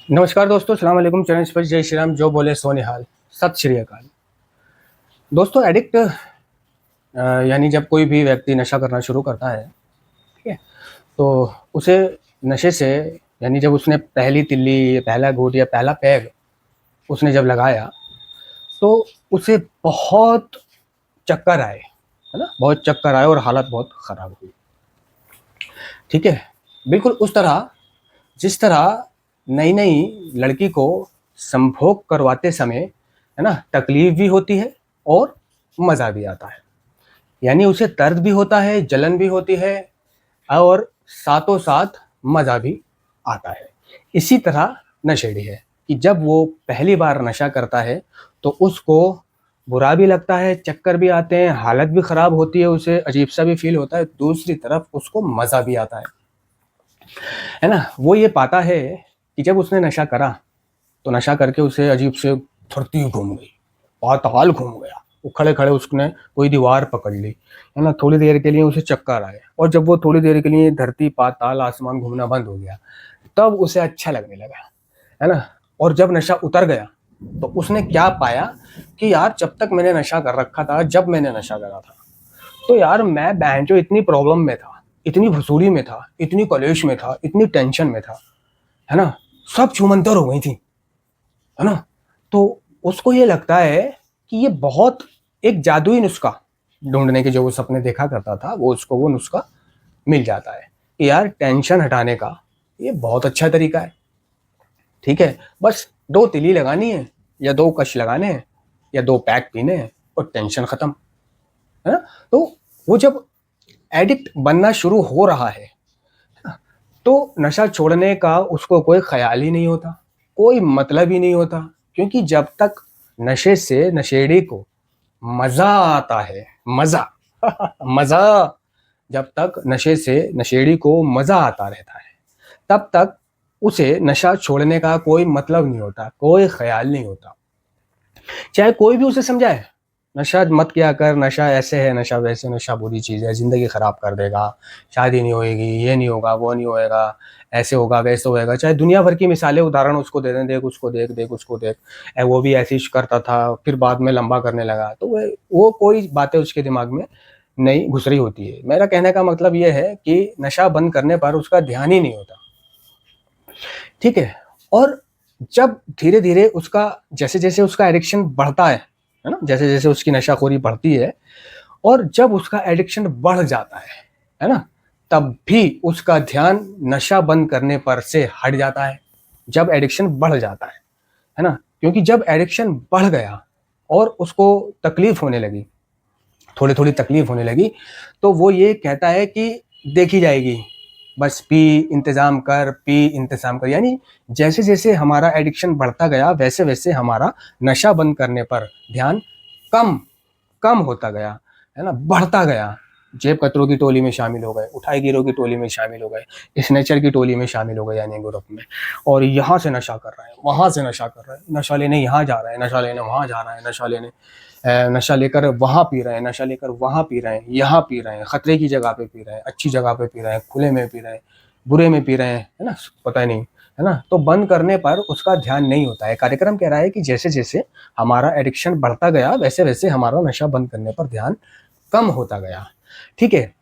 नमस्कार दोस्तों, सलाम अलैकुम। चरण स्पर्श, जय श्री राम, जो बोले सो निहाल, सत श्री अकाल। दोस्तों, एडिक्ट यानी जब कोई भी व्यक्ति नशा करना शुरू करता है, ठीक है, तो उसे नशे से यानी जब उसने पहली तिल्ली, पहला घूंट या पहला पैग उसने जब लगाया, तो उसे बहुत चक्कर आए, है ना, बहुत चक्कर आए और हालत बहुत ख़राब हुई। ठीक है, बिल्कुल उस तरह जिस तरह नई नई लड़की को संभोग करवाते समय, है ना, तकलीफ भी होती है और मज़ा भी आता है। यानी उसे दर्द भी होता है, जलन भी होती है और साथों साथ मज़ा भी आता है। इसी तरह नशेड़ी है कि जब वो पहली बार नशा करता है तो उसको बुरा भी लगता है, चक्कर भी आते हैं, हालत भी ख़राब होती है, उसे अजीब सा भी फील होता है। दूसरी तरफ उसको मज़ा भी आता है ना। वो ये पाता है कि जब उसने नशा करा तो नशा करके उसे अजीब से धरती घूम गई, पाताल घूम गया। वो खड़े खड़े उसने कोई दीवार पकड़ ली, है ना। थोड़ी देर के लिए उसे चक्कर आए और जब वो थोड़ी देर के लिए धरती, पाताल, आसमान घूमना बंद हो गया, तब उसे अच्छा लगने लगा, है ना। और जब नशा उतर गया तो उसने क्या पाया कि यार, जब तक मैंने नशा कर रखा था, जब मैंने नशा करा था, तो यार मैं बहनचो इतनी प्रॉब्लम में था, इतनी वसूली में था, इतनी कलेश में था, इतनी टेंशन में था, है ना। सब छूमंतर हो गई थी, है ना। तो उसको ये लगता है कि ये बहुत एक जादुई नुस्खा ढूंढने के जो वो सपने देखा करता था, वो उसको वो नुस्खा मिल जाता है कि यार, टेंशन हटाने का ये बहुत अच्छा तरीका है। ठीक है, बस 2 तिली लगानी है या 2 कश लगाने हैं या 2 पैक पीने हैं और टेंशन खत्म, है ना। तो वो जब एडिक्ट बनना शुरू हो रहा है ना, तो नशा छोड़ने का उसको कोई ख्याल ही नहीं होता, कोई मतलब ही नहीं होता। क्योंकि जब तक नशे से नशेड़ी को मजा आता है, मजा मजा, जब तक नशे से नशेड़ी को मजा आता रहता है, तब तक उसे नशा छोड़ने का कोई मतलब नहीं होता, कोई ख्याल नहीं होता। चाहे कोई भी उसे समझाए, नशा मत किया कर, नशा ऐसे है, नशा वैसे, नशा बुरी चीज़ है, ज़िंदगी ख़राब कर देगा, शादी नहीं होएगी, ये नहीं होगा, वो नहीं होएगा, ऐसे होगा, वैसे होएगा। चाहे दुनिया भर की मिसालें, उदाहरण उसको दे दें, देख उसको, देख देख उसको देख, वो भी ऐसे ही करता था, फिर बाद में लंबा करने लगा। तो वो कोई बातें उसके दिमाग में नहीं घुस रही होती है। मेरा कहने का मतलब ये है कि नशा बंद करने पर उसका ध्यान ही नहीं होता। ठीक है, और जब धीरे धीरे उसका, जैसे जैसे उसका एडिक्शन बढ़ता है ना, जैसे जैसे उसकी नशाखोरी बढ़ती है और जब उसका एडिक्शन बढ़ जाता है ना, तब भी उसका ध्यान नशा बंद करने पर से हट जाता है। जब एडिक्शन बढ़ जाता है ना, क्योंकि जब एडिक्शन बढ़ गया और उसको तकलीफ होने लगी, थोड़ी थोड़ी तकलीफ होने लगी, तो वो ये कहता है कि देखी जाएगी, बस पी, इंतज़ाम कर, पी, इंतज़ाम कर। यानी जैसे जैसे हमारा एडिक्शन बढ़ता गया, वैसे वैसे हमारा नशा बंद करने पर ध्यान कम कम होता गया, है ना, बढ़ता गया। जेब कतरों की टोली में शामिल हो गए, उठाई गिरों की टोली में शामिल हो गए, स्नेचर की टोली में शामिल हो गए, यानी ग्रुप में। और यहाँ से नशा कर रहा है, वहाँ से नशा कर रहा है, नशा लेने यहाँ जा रहा है, नशा लेने वहाँ जा रहा है, नशा लेने नशा लेकर वहाँ पी रहे हैं, नशा लेकर वहाँ पी रहे हैं, यहाँ पी रहे हैं, खतरे की जगह पे पी रहे हैं, अच्छी जगह पे पी रहे हैं, खुले में पी रहे हैं, बुरे में पी रहे हैं, है ना, पता ही नहीं, है ना। तो बंद करने पर उसका ध्यान नहीं होता है। कार्यक्रम कह रहा है कि जैसे जैसे हमारा एडिक्शन बढ़ता गया, वैसे वैसे हमारा नशा बंद करने पर ध्यान कम होता गया। ठीक है,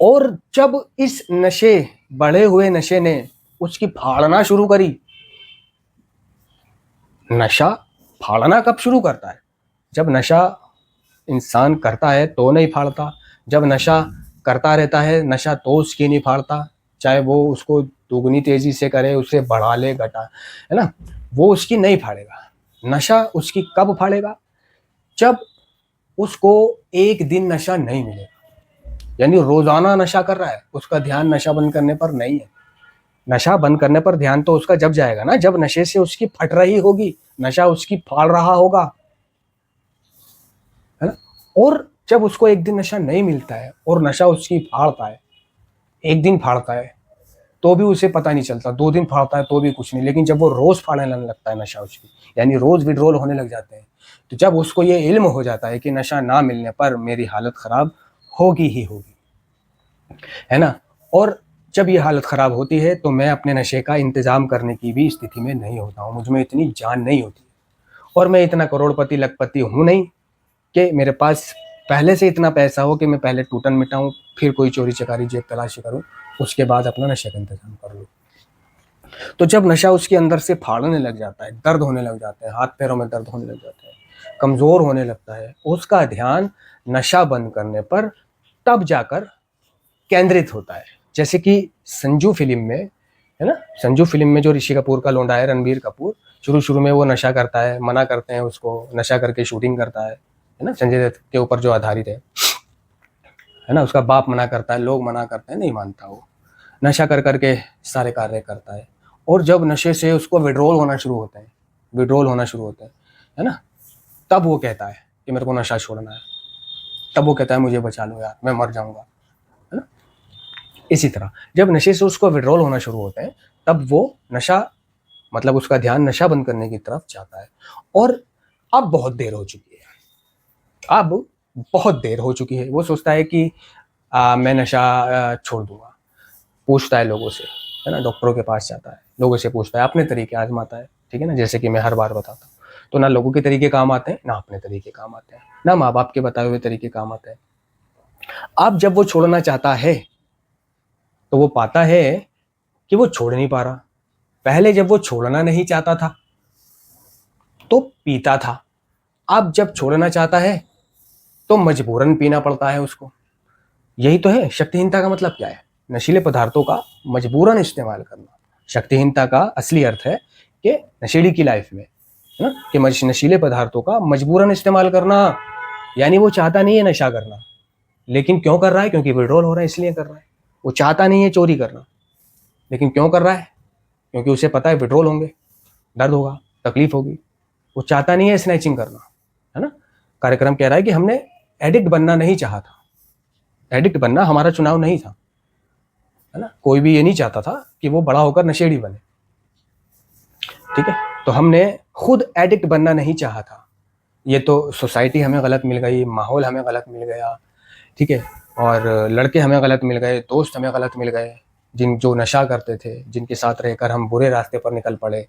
और जब इस नशे, बढ़े हुए नशे ने उसकी फाड़ना शुरू करी। नशा फाड़ना कब शुरू करता है? जब नशा इंसान करता है तो नहीं फाड़ता, जब नशा करता रहता है, नशा तो उसकी नहीं फाड़ता, चाहे वो उसको दुगनी तेजी से करे, उसे बढ़ा ले, घटा, है ना, वो उसकी नहीं फाड़ेगा। नशा उसकी कब फाड़ेगा? जब उसको एक दिन नशा नहीं मिलेगा, यानी रोजाना नशा कर रहा है, उसका ध्यान नशा बंद करने पर नहीं है। नशा बंद करने पर ध्यान तो उसका जब जाएगा ना, जब नशे से उसकी फट रही होगी, नशा उसकी फाड़ रहा होगा, है ना। और जब उसको एक दिन नशा नहीं मिलता है और नशा उसकी फाड़ता है, एक दिन फाड़ता है तो भी उसे पता नहीं चलता, 2 दिन फाड़ता है तो भी कुछ नहीं, लेकिन जब वो रोज फाड़ने लगता है नशा उसकी, यानी रोज विड्रॉल होने लग जाते हैं, तो जब उसको ये इल्म हो जाता है कि नशा ना मिलने पर मेरी हालत खराब होगी ही होगी, है ना। और जब ये हालत ख़राब होती है तो मैं अपने नशे का इंतज़ाम करने की भी स्थिति में नहीं होता हूँ, मुझ में इतनी जान नहीं होती और मैं इतना करोड़पति लखपति हूँ नहीं कि मेरे पास पहले से इतना पैसा हो कि मैं पहले टूटन मिटाऊँ, फिर कोई चोरी चकारी जेब तलाशी करूँ, उसके बाद अपना नशे का इंतज़ाम कर लूँ। तो जब नशा उसके अंदर से फाड़ने लग जाता है, दर्द होने लग जाता है, हाथ पैरों में दर्द होने लग जाता है, कमज़ोर होने लगता है, उसका ध्यान नशा बंद करने पर तब जाकर केंद्रित होता है। जैसे कि संजू फिल्म में, है ना, संजू फिल्म में जो ऋषि कपूर का लौंडा है रणबीर कपूर, शुरू में वो नशा करता है, मना करते हैं उसको, नशा करके शूटिंग करता है ना, संजय दत्त के ऊपर जो आधारित है ना, उसका बाप मना करता है, लोग मना करते हैं, नहीं मानता वो, नशा कर करके सारे कार्य करता है। और जब नशे से उसको विड्रॉल होना शुरू होता है ना, तब वो कहता है कि मेरे को नशा छोड़ना है, तब वो कहता है मुझे बचा लो यार, मैं मर जाऊंगा, है ना। इसी तरह जब नशे से उसको विड्रॉल होना शुरू होते हैं तब वो नशा, मतलब उसका ध्यान नशा बंद करने की तरफ जाता है। और अब बहुत देर हो चुकी है, अब बहुत देर हो चुकी है। वो सोचता है कि मैं नशा छोड़ दूंगा, पूछता है लोगों से, है ना, डॉक्टरों के पास जाता है, लोगों से पूछता है, अपने तरीके आजमाता है, ठीक है ना, जैसे कि मैं हर बार बताता हूँ। तो ना लोगों के तरीके काम आते हैं, ना अपने तरीके काम आते हैं, ना माँ बाप के बताए हुए तरीके काम आते हैं। अब जब वो छोड़ना चाहता है तो वो पाता है कि वो छोड़ नहीं पा रहा। पहले जब वो छोड़ना नहीं चाहता था तो पीता था, अब जब छोड़ना चाहता है तो मजबूरन पीना पड़ता है उसको। यही तो है शक्तिहीनता का मतलब। क्या है? नशीले पदार्थों का मजबूरन इस्तेमाल करना। शक्तिहीनता का असली अर्थ है कि नशेड़ी की लाइफ में, है ना, कि नशीले पदार्थों का मजबूरन इस्तेमाल करना। यानी वो चाहता नहीं है नशा करना, लेकिन क्यों कर रहा है? क्योंकि विड्रॉल हो रहा है, इसलिए कर रहा है। वो चाहता नहीं है चोरी करना, लेकिन क्यों कर रहा है? क्योंकि उसे पता है विड्रॉल होंगे, दर्द होगा, तकलीफ होगी। वो चाहता नहीं है स्नैचिंग करना, है ना। कार्यक्रम कह रहा है कि हमने एडिक्ट बनना नहीं चाहा था, एडिक्ट बनना हमारा चुनाव नहीं था, है ना। कोई भी ये नहीं चाहता था कि वो बड़ा होकर नशेड़ी बने, ठीक है। तो हमने खुद एडिक्ट बनना नहीं चाहा था। ये तो सोसाइटी हमें गलत मिल गई, माहौल हमें गलत मिल गया, ठीक है, और लड़के हमें गलत मिल गए, दोस्त हमें गलत मिल गए, जो नशा करते थे, जिनके साथ रहकर हम बुरे रास्ते पर निकल पड़े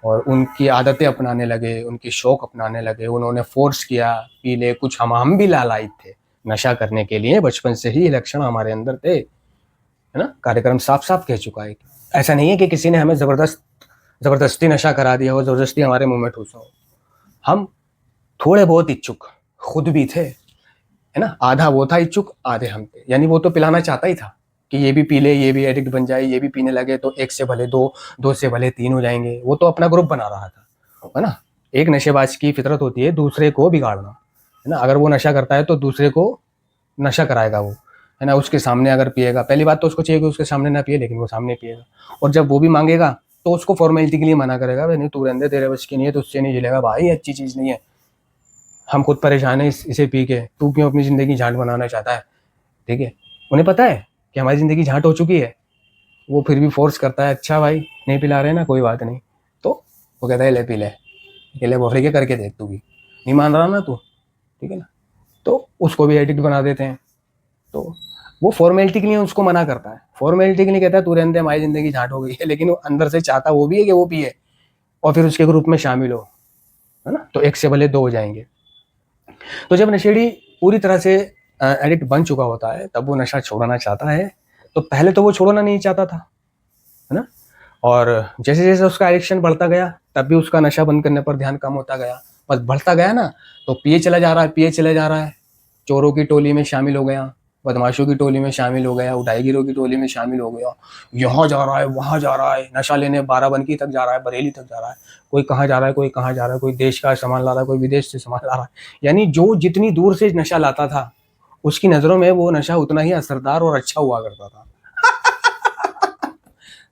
और उनकी आदतें अपनाने लगे, उनकी शौक अपनाने लगे। उन्होंने फोर्स किया, पी ले कुछ। हम भी लालायित थे नशा करने के लिए, बचपन से ही लक्षण हमारे अंदर थे, है ना। कार्यक्रम साफ साफ कह चुका है। ऐसा नहीं है कि किसी ने हमें जबरदस्ती नशा करा दिया हो, जबरदस्ती हमारे मुंह में ठूसा हो। हम थोड़े बहुत इच्छुक खुद भी थे, है ना। आधा वो था इच्छुक, आधे हम थे। यानी वो तो पिलाना चाहता ही था कि ये भी पी ले, ये भी एडिक्ट बन जाए, ये भी पीने लगे तो एक से भले दो, दो से भले तीन हो जाएंगे। वो तो अपना ग्रुप बना रहा था, है ना। एक नशेबाज की फितरत होती है दूसरे को बिगाड़ना, है ना। अगर वो नशा करता है तो दूसरे को नशा कराएगा वो, है ना। उसके सामने अगर पिएगा, पहली बात तो उसको चाहिए कि उसके सामने ना पिए, लेकिन वो सामने पिएगा। और जब वो भी मांगेगा तो उसको फॉर्मेलिटी के लिए मना करेगा, भाई नहीं तू रहने दे, तेरे बस की नहीं है, तो उससे नहीं झेलेगा भाई, अच्छी चीज़ नहीं है, हम खुद परेशान है इसे पी के, तू क्यों अपनी ज़िंदगी झांट बनाना चाहता है, ठीक है। उन्हें पता है कि हमारी ज़िंदगी झांट हो चुकी है, वो फिर भी फोर्स करता है, अच्छा भाई नहीं पिला रहे ना, कोई बात नहीं। तो वो कहता है ले पी ले, ले बोफरे के करके देख, तू भी नहीं मान रहा ना तू, ठीक है ना। तो उसको भी एडिक्ट बना देते हैं। तो वो फॉर्मेलिटी के लिए उसको मना करता है, फॉर्मेलिटी के लिए कहता है तू रहने दे, हमारी ज़िंदगी झांट हो गई है, लेकिन वो अंदर से चाहता वो भी है कि वो पिए और फिर उसके ग्रुप में शामिल हो, है ना। तो एक से भले दो हो जाएंगे। तो जब नशेड़ी पूरी तरह से एडिक्ट बन चुका होता है तब वो नशा छोड़ना चाहता है। तो पहले तो वो छोड़ना नहीं चाहता था, है ना। और जैसे जैसे उसका एडिक्शन बढ़ता गया तब भी उसका नशा बंद करने पर ध्यान कम होता गया। बस बढ़ता गया ना, तो पिए चला जा रहा है, पिए चले जा रहा है, चोरों की टोली में शामिल हो गया, बदमाशों की टोली में शामिल हो गया, उठाईगिरों की टोली में शामिल हो गया, यहाँ जा रहा है, वहाँ जा रहा है, नशा लेने बाराबंकी तक जा रहा है, बरेली तक जा रहा है, कोई कहाँ जा रहा है, कोई कहाँ जा रहा है, कोई देश का सामान ला रहा है, कोई विदेश से सामान ला रहा है। यानी जो जितनी दूर से नशा लाता था उसकी नज़रों में वो नशा उतना ही असरदार और अच्छा हुआ करता था।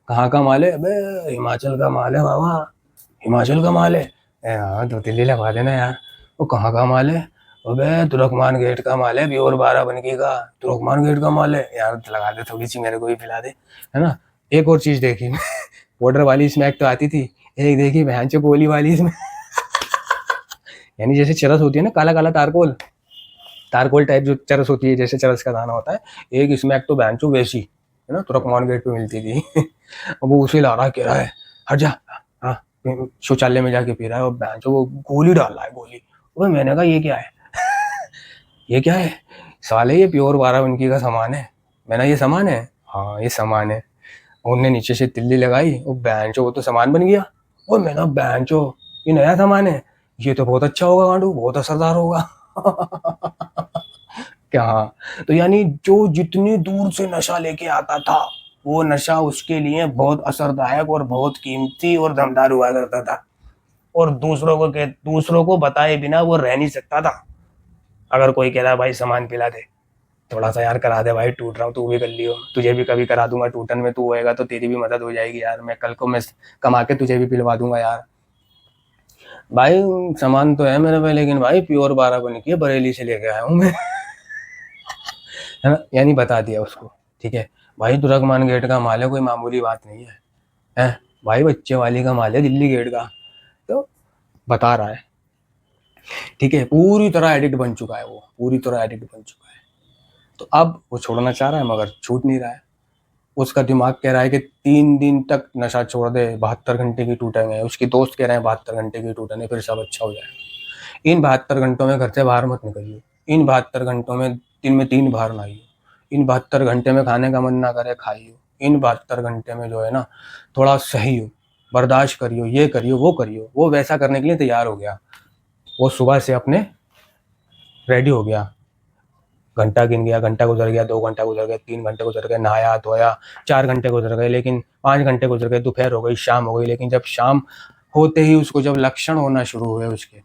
कहाँ का माल है? अबे हिमाचल का माल है बाबा, हिमाचल का माल है। हाँ तो दिल्ली लगा देना यार। वो कहाँ का माल है? अबे तुर्कमान गेट का माल है, प्योर बाराबंकी का तुर्कमान गेट का माल है यार, लगा दे थोड़ी सी, मेरे को भी पिला दे, है ना। एक और चीज़ देखी बॉर्डर वाली स्मैक तो आती थी, एक देखी बहन चो गोली वाली इसमें यानी जैसे चरस होती है ना, काला काला तारकोल, तारकोल टाइप जो चरस होती है, जैसे चरस का दाना होता है, एक स्मैक तो बहन चो वैसी, है ना, तुर्कमान गेट पे मिलती थी। अब वो उसे ला रहा, कह रहा है हट जा, हाँ शौचालय में जाके पी रहा है, और जो वो गोली डाल रहा है, गोली। वो मैंने कहा ये क्या है? ये क्या है साले? ये प्योर बाराबंकी का सामान है। मैंने ये सामान है? हाँ ये सामान है। उनने नीचे से तिल्ली लगाई, वो बैंचो वो तो सामान बन गया। और मैंने बैंचो ये नया सामान है, ये तो बहुत अच्छा होगा गांडू, बहुत असरदार होगा। क्या? हाँ, तो यानी जो जितनी दूर से नशा लेके आता था, वो नशा उसके लिए बहुत असरदायक और बहुत कीमती और दमदार हुआ करता था। और दूसरों को बताए बिना वो रह नहीं सकता था। अगर कोई कह रहा है भाई सामान पिला दे, थोड़ा सा यार करा दे भाई, टूट रहा हूँ, तू भी कर लियो, तुझे भी कभी करा दूंगा, टूटन में तू होएगा तो तेरी भी मदद हो जाएगी यार, मैं कल को मैं कमा के तुझे भी पिलवा दूंगा यार। भाई सामान तो है मेरे पे, लेकिन भाई प्योर बाराबंकी बरेली से लेके आया हूँ मैं। है ना, यानी बता दिया उसको। ठीक है भाई, तुर्कमान गेट का माल है, कोई मामूली बात नहीं है। है भाई, बच्चे वाली का माल है, दिल्ली गेट का। तो बता रहा है। ठीक है, पूरी तरह एडिक्ट बन चुका है वो, पूरी तरह एडिक्ट बन चुका है। तो अब वो छोड़ना चाह रहा है मगर छूट नहीं रहा है। उसका दिमाग कह रहा है कि 3 दिन तक नशा छोड़ दे, 72 घंटे की टूटेंगे। उसके दोस्त कह रहे हैं 72 घंटे की टूटेंगे, फिर सब अच्छा हो जाएगा। इन 72 घंटों में घर से बाहर मत निकलिए। इन 72 घंटों में दिन में 3 बार नहाइए। इन 72 घंटे में खाने का मन ना करे खाइए। इन 72 घंटे में जो है ना, थोड़ा सही हो, बर्दाश्त करियो, ये करियो वो करियो। वो वैसा करने के लिए तैयार हो गया। वो सुबह से अपने रेडी हो गया। घंटा गिन गया, घंटा गुजर गया, 2 घंटा गुजर गया, 3 घंटे गुजर गए, नहाया धोया, 4 घंटे गुजर गए, लेकिन 5 घंटे गुजर गए, दोपहर हो गई, शाम हो गई। लेकिन जब शाम होते ही उसको जब लक्षण होना शुरू हुए उसके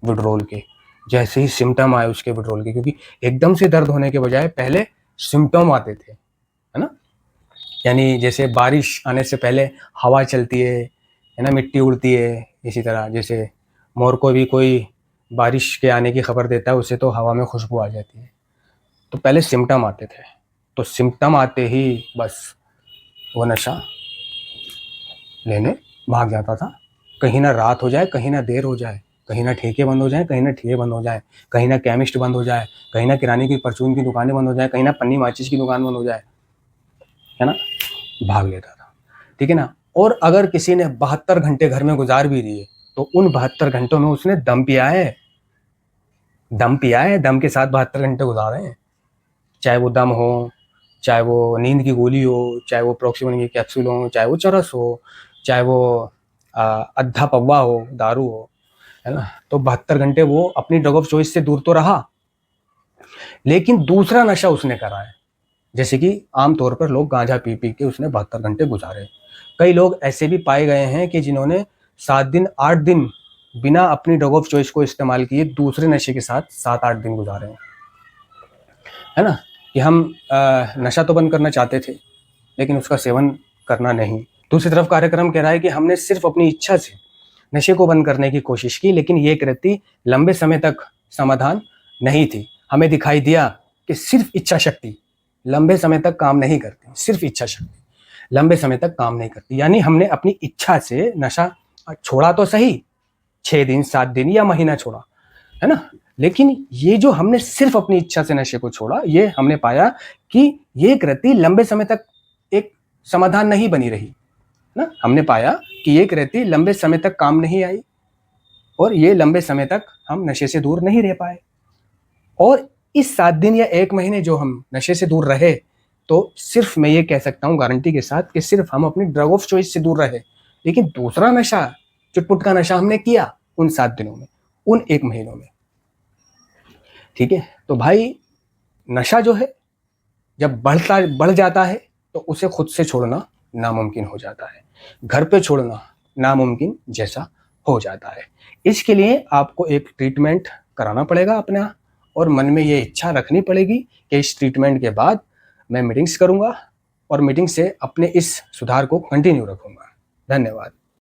विड्रोल के, जैसे ही सिम्टम आए उसके विड्रोल के, क्योंकि एकदम से दर्द होने के बजाय पहले सिम्टम आते थे, है ना। यानी जैसे बारिश आने से पहले हवा चलती है ना, मिट्टी उड़ती है। इसी तरह जैसे मोर को भी कोई बारिश के आने की खबर देता है, उसे तो हवा में खुशबू आ जाती है। तो पहले सिम्टम आते थे, तो सिम्टम आते ही बस वो नशा लेने भाग जाता था। कहीं ना रात हो जाए, कहीं ना देर हो जाए, कहीं ना ठेके बंद हो जाए, कहीं ना ठेके बंद हो जाए, कहीं ना केमिस्ट बंद हो जाए, कहीं ना किराने की परचून की दुकानें बंद हो जाए, कहीं ना पन्नी माचिस की दुकान बंद हो जाए, है ना, भाग लेता था। ठीक है ना। और अगर किसी ने 72 घंटे घर में गुजार भी दिए, तो उन 72 घंटों में उसने दम पिया है। दम पिया है, दम के साथ 72 घंटे गुजारे हैं। चाहे वो दम हो, चाहे वो नींद की गोली हो, चाहे वो प्रॉक्सीवन की कैप्सूल हो, चाहे वो चरस हो, चाहे वो अद्धा पौवा हो, दारू हो, है ना। तो 72 घंटे वो अपनी ड्रग ऑफ चॉइस से दूर तो रहा, लेकिन दूसरा नशा उसने करा है। जैसे कि आमतौर पर लोग गांजा पी पी के उसने 72 घंटे गुजारे। कई लोग ऐसे भी पाए गए हैं कि जिन्होंने 7 दिन 8 दिन बिना अपनी ड्रग ऑफ चॉइस को इस्तेमाल किए दूसरे नशे के साथ 7-8 दिन गुजारे हैं, है ना। कि हम नशा तो बंद करना चाहते थे, लेकिन उसका सेवन करना नहीं। दूसरी तरफ कार्यक्रम कह रहा है कि हमने सिर्फ अपनी इच्छा से नशे को बंद करने की कोशिश की, लेकिन ये कृति लंबे समय तक समाधान नहीं थी। हमें दिखाई दिया कि सिर्फ इच्छा शक्ति लंबे समय तक काम नहीं करती, सिर्फ इच्छा शक्ति लंबे समय तक काम नहीं करती। यानी हमने अपनी इच्छा से नशा छोड़ा तो सही, 6 दिन 7 दिन या महीना छोड़ा, है ना, लेकिन ये जो हमने सिर्फ अपनी इच्छा से नशे को छोड़ा, ये हमने पाया कि ये कृति लंबे समय तक एक समाधान नहीं बनी रही ना। हमने पाया कि ये कृति लंबे समय तक काम नहीं आई, और ये लंबे समय तक हम नशे से दूर नहीं रह पाए। और इस 7 दिन या 1 महीने जो हम नशे से दूर रहे, तो सिर्फ मैं ये कह सकता हूँ गारंटी के साथ कि सिर्फ हम अपनी ड्रग ऑफ चॉइस से दूर रहे, लेकिन दूसरा नशा, चुटपुट का नशा हमने किया उन 7 दिनों में, उन 1 महीनों में। ठीक है, तो भाई नशा जो है जब बढ़ जाता है, तो उसे खुद से छोड़ना नामुमकिन हो जाता है, घर पे छोड़ना नामुमकिन जैसा हो जाता है। इसके लिए आपको एक ट्रीटमेंट कराना पड़ेगा अपना, और मन में ये इच्छा रखनी पड़ेगी कि इस ट्रीटमेंट के बाद मैं मीटिंग्स करूँगा, और मीटिंग से अपने इस सुधार को कंटिन्यू रखूँगा। धन्यवाद।